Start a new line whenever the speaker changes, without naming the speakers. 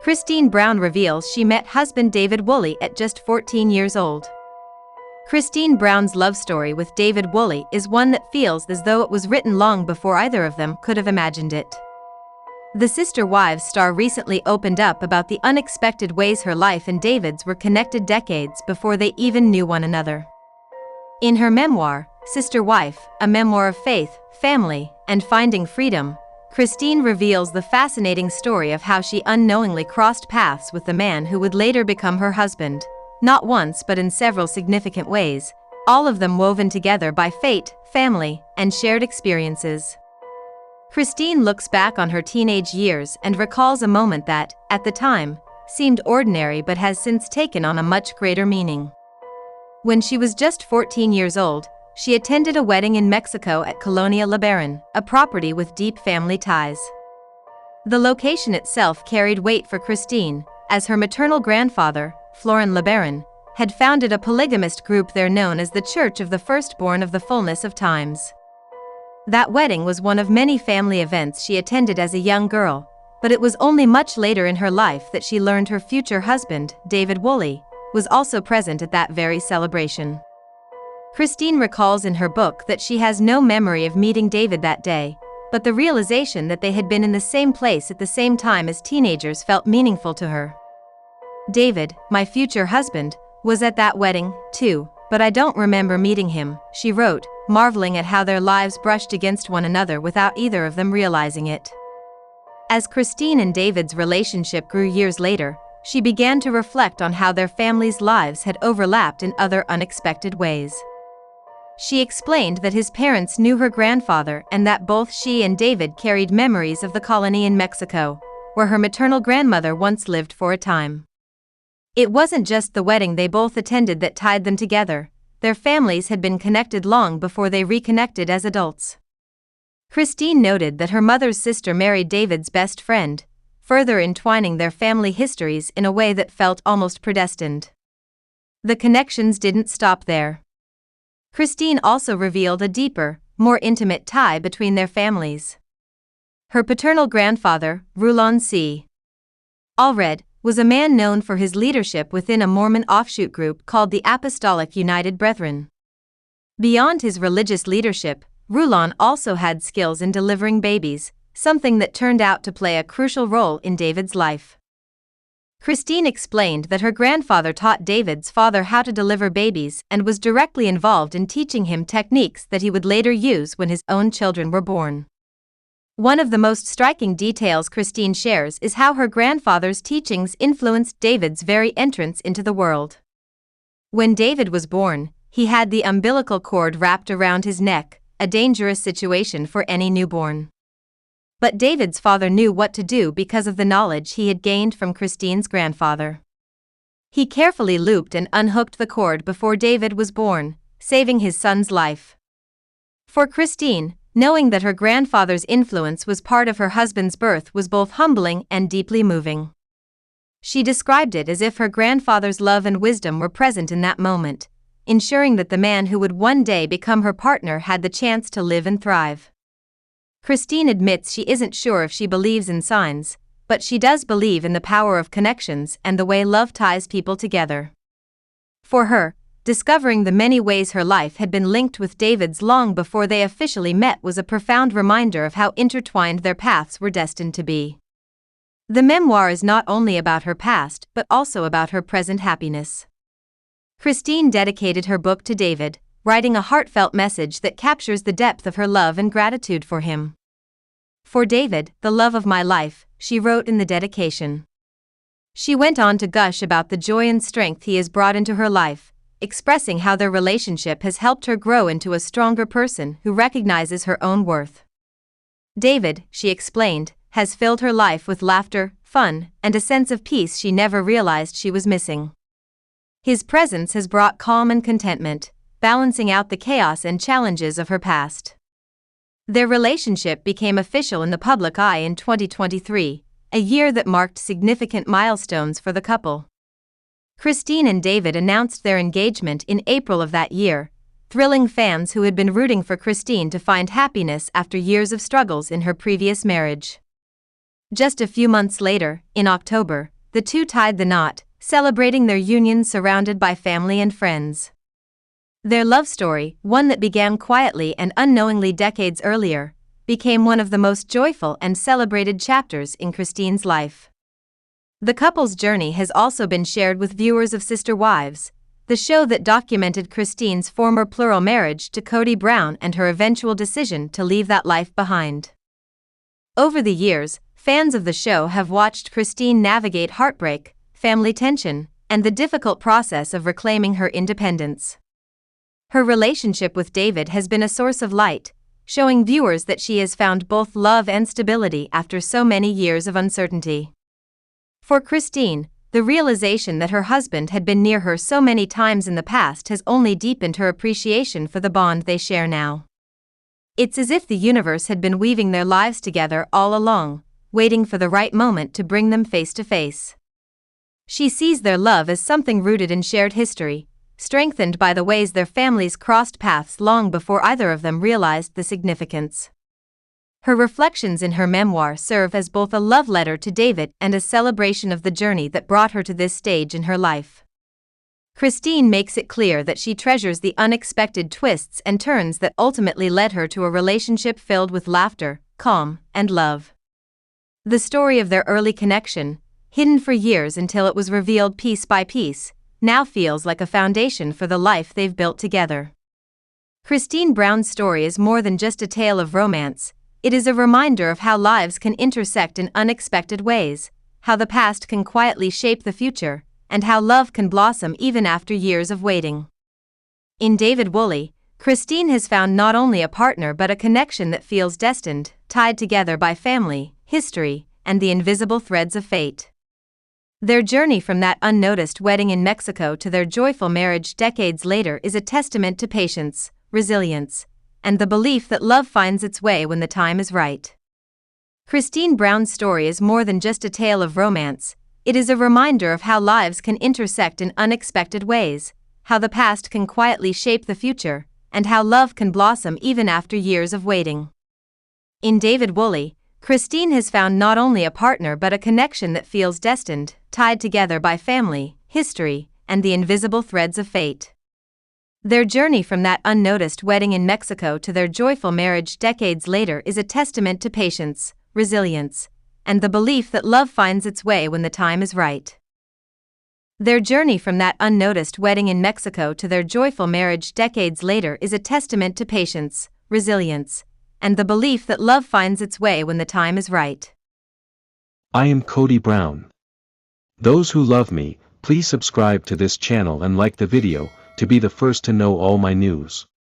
Christine Brown reveals she met husband David Woolley at just 14 years old. Christine Brown's love story with David Woolley is one that feels as though it was written long before either of them could have imagined it. The Sister Wives star recently opened up about the unexpected ways her life and David's were connected decades before they even knew one another. In her memoir, Sister Wife, a memoir of faith, family, and finding freedom, Christine reveals the fascinating story of how she unknowingly crossed paths with the man who would later become her husband, not once but in several significant ways, all of them woven together by fate, family, and shared experiences. Christine looks back on her teenage years and recalls a moment that, at the time, seemed ordinary but has since taken on a much greater meaning. When she was just 14 years old, she attended a wedding in Mexico at Colonia LeBaron, a property with deep family ties. The location itself carried weight for Christine, as her maternal grandfather, Florin LeBaron, had founded a polygamist group there known as the Church of the Firstborn of the Fullness of Times. That wedding was one of many family events she attended as a young girl, but it was only much later in her life that she learned her future husband, David Woolley, was also present at that very celebration. Christine recalls in her book that she has no memory of meeting David that day, but the realization that they had been in the same place at the same time as teenagers felt meaningful to her. David, my future husband, was at that wedding, too, but I don't remember meeting him, she wrote, marveling at how their lives brushed against one another without either of them realizing it. As Christine and David's relationship grew years later, she began to reflect on how their families' lives had overlapped in other unexpected ways. She explained that his parents knew her grandfather and that both she and David carried memories of the colony in Mexico, where her maternal grandmother once lived for a time. It wasn't just the wedding they both attended that tied them together, their families had been connected long before they reconnected as adults. Christine noted that her mother's sister married David's best friend, further entwining their family histories in a way that felt almost predestined. The connections didn't stop there. Christine also revealed a deeper, more intimate tie between their families. Her paternal grandfather, Rulon C. Allred, was a man known for his leadership within a Mormon offshoot group called the Apostolic United Brethren. Beyond his religious leadership, Rulon also had skills in delivering babies, something that turned out to play a crucial role in David's life. Christine explained that her grandfather taught David's father how to deliver babies and was directly involved in teaching him techniques that he would later use when his own children were born. One of the most striking details Christine shares is how her grandfather's teachings influenced David's very entrance into the world. When David was born, he had the umbilical cord wrapped around his neck, a dangerous situation for any newborn. But David's father knew what to do because of the knowledge he had gained from Christine's grandfather. He carefully looped and unhooked the cord before David was born, saving his son's life. For Christine, knowing that her grandfather's influence was part of her husband's birth was both humbling and deeply moving. She described it as if her grandfather's love and wisdom were present in that moment, ensuring that the man who would one day become her partner had the chance to live and thrive. Christine admits she isn't sure if she believes in signs, but she does believe in the power of connections and the way love ties people together. For her, discovering the many ways her life had been linked with David's long before they officially met was a profound reminder of how intertwined their paths were destined to be. The memoir is not only about her past but also about her present happiness. Christine dedicated her book to David, writing a heartfelt message that captures the depth of her love and gratitude for him. "For David, the love of my life," she wrote in the dedication. She went on to gush about the joy and strength he has brought into her life, expressing how their relationship has helped her grow into a stronger person who recognizes her own worth. David, she explained, has filled her life with laughter, fun, and a sense of peace she never realized she was missing. His presence has brought calm and contentment, balancing out the chaos and challenges of her past. Their relationship became official in the public eye in 2023, a year that marked significant milestones for the couple. Christine and David announced their engagement in April of that year, thrilling fans who had been rooting for Christine to find happiness after years of struggles in her previous marriage. Just a few months later, in October, the two tied the knot, celebrating their union surrounded by family and friends. Their love story, one that began quietly and unknowingly decades earlier, became one of the most joyful and celebrated chapters in Christine's life. The couple's journey has also been shared with viewers of Sister Wives, the show that documented Christine's former plural marriage to Kody Brown and her eventual decision to leave that life behind. Over the years, fans of the show have watched Christine navigate heartbreak, family tension, and the difficult process of reclaiming her independence. Her relationship with David has been a source of light, showing viewers that she has found both love and stability after so many years of uncertainty. For Christine, the realization that her husband had been near her so many times in the past has only deepened her appreciation for the bond they share now. It's as if the universe had been weaving their lives together all along, waiting for the right moment to bring them face to face. She sees their love as something rooted in shared history, strengthened by the ways their families crossed paths long before either of them realized the significance. Her reflections in her memoir serve as both a love letter to David and a celebration of the journey that brought her to this stage in her life. Christine makes it clear that she treasures the unexpected twists and turns that ultimately led her to a relationship filled with laughter, calm, and love. The story of their early connection, hidden for years until it was revealed piece by piece, now feels like a foundation for the life they've built together. Christine Brown's story is more than just a tale of romance. It is a reminder of how lives can intersect in unexpected ways, how the past can quietly shape the future, and how love can blossom even after years of waiting. In David Woolley, Christine has found not only a partner but a connection that feels destined, tied together by family, history, and the invisible threads of fate. Their journey from that unnoticed wedding in Mexico to their joyful marriage decades later is a testament to patience, resilience, and the belief that love finds its way when the time is right. Christine Brown's story is more than just a tale of romance. It is a reminder of how lives can intersect in unexpected ways, how the past can quietly shape the future, and how love can blossom even after years of waiting. In David Woolley, Christine has found not only a partner but a connection that feels destined, tied together by family, history, and the invisible threads of fate. Their journey from that unnoticed wedding in Mexico to their joyful marriage decades later is a testament to patience, resilience, and the belief that love finds its way when the time is right. Their journey from that unnoticed wedding in Mexico to their joyful marriage decades later is a testament to patience, resilience, and the belief that love finds its way when the time is right.
I am Kody Brown. Those who love me, please subscribe to this channel and like the video, to be the first to know all my news.